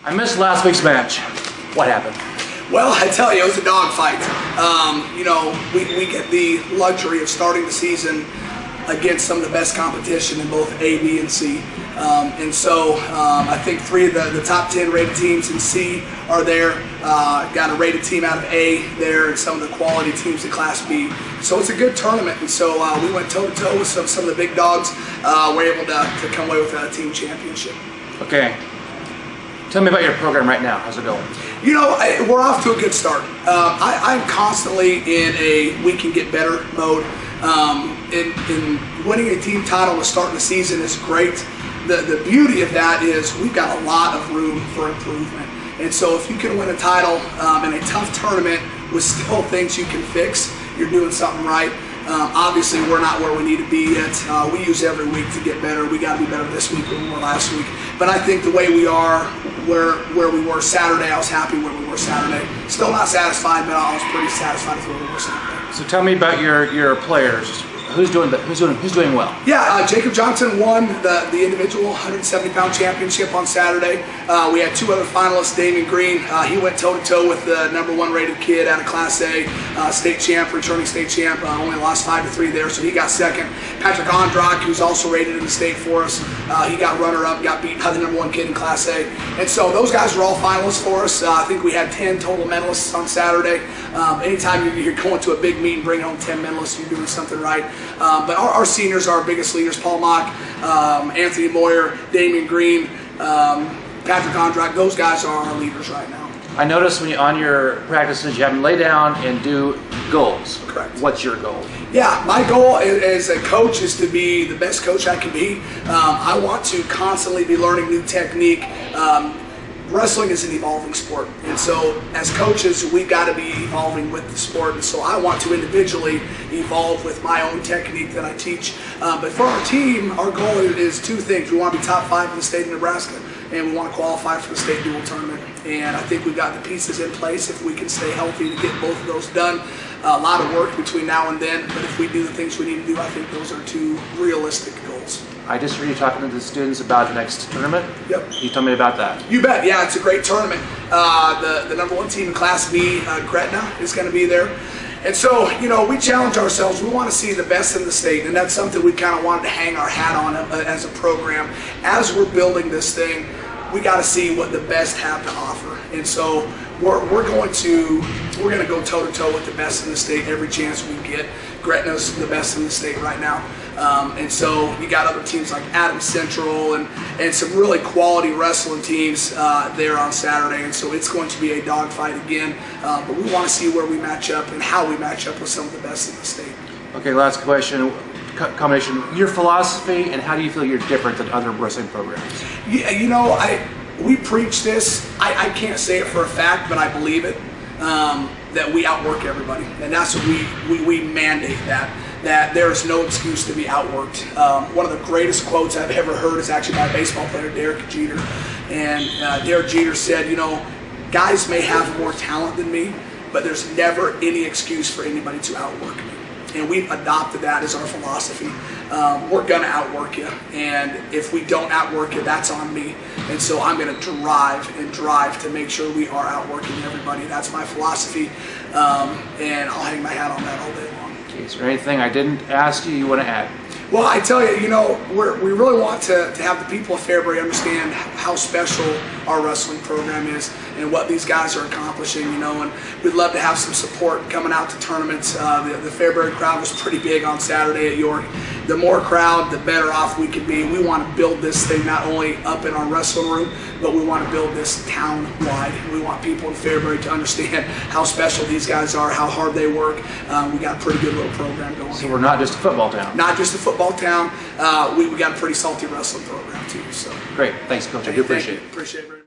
I missed last week's match. What happened? Well, I tell you, it was a dogfight. You know, we get the luxury of starting the season against some of the best competition in both A, B, and C. And so I think 3 of the top 10 rated teams in C are there. Got a rated team out of A there, and some of the quality teams in Class B. So it's a good tournament, and so we went toe-to-toe with some of the big dogs. We're able to come away with a team championship. Okay. Tell me about your program right now. How's it going? You know, we're off to a good start. I'm constantly in a we can get better mode. In winning a team title to start the season is great. The beauty of that is we've got a lot of room for improvement. And so if you can win a title in a tough tournament with still things you can fix, you're doing something right. Obviously, we're not where we need to be yet. We use every week to get better. We got to be better this week than we were last week. But I think the way we are, where we were Saturday, I was happy where we were Saturday. Still not satisfied, but I was pretty satisfied with where we were Saturday. So tell me about your players. Who's doing well? Yeah, Jacob Johnson won the individual 170-pound championship on Saturday. We had 2 other finalists. Damian Green, he went toe-to-toe with the #1 rated kid out of Class A, state champ, returning state champ. Only lost 5-3 there, so he got second. Patrick Ondrak, who's also rated in the state for us, he got runner-up, got beat by the #1 kid in Class A. And so those guys were all finalists for us. I think we had 10 total medalists on Saturday. Anytime you're going to a big meet and bringing home 10 medalists, you're doing something right. But our seniors are our biggest leaders: Paul Mock, Anthony Moyer, Damian Green, Patrick Ondrak. Those guys are our leaders right now. I noticed on your practices you have them lay down and do goals. Correct. What's your goal? Yeah, my goal as a coach is to be the best coach I can be. I want to constantly be learning new technique. Wrestling is an evolving sport, and so as coaches we've got to be evolving with the sport, and so I want to individually evolve with my own technique that I teach. But for our team, our goal is 2 things. We want to be top 5 in the state of Nebraska, and we want to qualify for the state dual tournament. And I think we've got the pieces in place if we can stay healthy to get both of those done. A lot of work between now and then, but if we do the things we need to do, I think those are 2 realistic goals. I just heard you talking to the students about the next tournament. Yep. Can you tell me about that? You bet. Yeah, it's a great tournament. The #1 team in Class B, Gretna, is going to be there. And so, you know, we challenge ourselves. We want to see the best in the state, and that's something we kind of wanted to hang our hat on as a program. As we're building this thing, we got to see what the best have to offer. And so we're going to go toe-to-toe with the best in the state every chance we get. Gretna's the best in the state right now. And so you got other teams like Adams Central and some really quality wrestling teams there on Saturday. And so it's going to be a dogfight again. But we want to see where we match up and how we match up with some of the best in the state. Okay, last question. Combination, your philosophy and how do you feel you're different than other wrestling programs? Yeah, you know, we preach this. I can't say it for a fact, but I believe it, that we outwork everybody. And that's what we mandate that there is no excuse to be outworked. One of the greatest quotes I've ever heard is actually by a baseball player, Derek Jeter. And Derek Jeter said, you know, guys may have more talent than me, but there's never any excuse for anybody to outwork me. And we've adopted that as our philosophy. We're going to outwork you, and if we don't outwork you, that's on me. And so I'm going to drive to make sure we are outworking everybody. That's my philosophy, and I'll hang my hat on that all day long. Okay, is there anything I didn't ask you want to add? Well, I tell you, you know, we really want to have the people of Fairbury understand how special our wrestling program is and what these guys are accomplishing, you know, and we'd love to have some support coming out to tournaments. The Fairbury crowd was pretty big on Saturday at York. The more crowd, the better off we can be. We want to build this thing not only up in our wrestling room, but we want to build this town-wide. We want people in Fairbury to understand how special these guys are, how hard they work. We got a pretty good little program going. So we're not just a football town. Not just a football town. We got a pretty salty wrestling program too. So great, thanks, Coach. I do appreciate it. Appreciate it.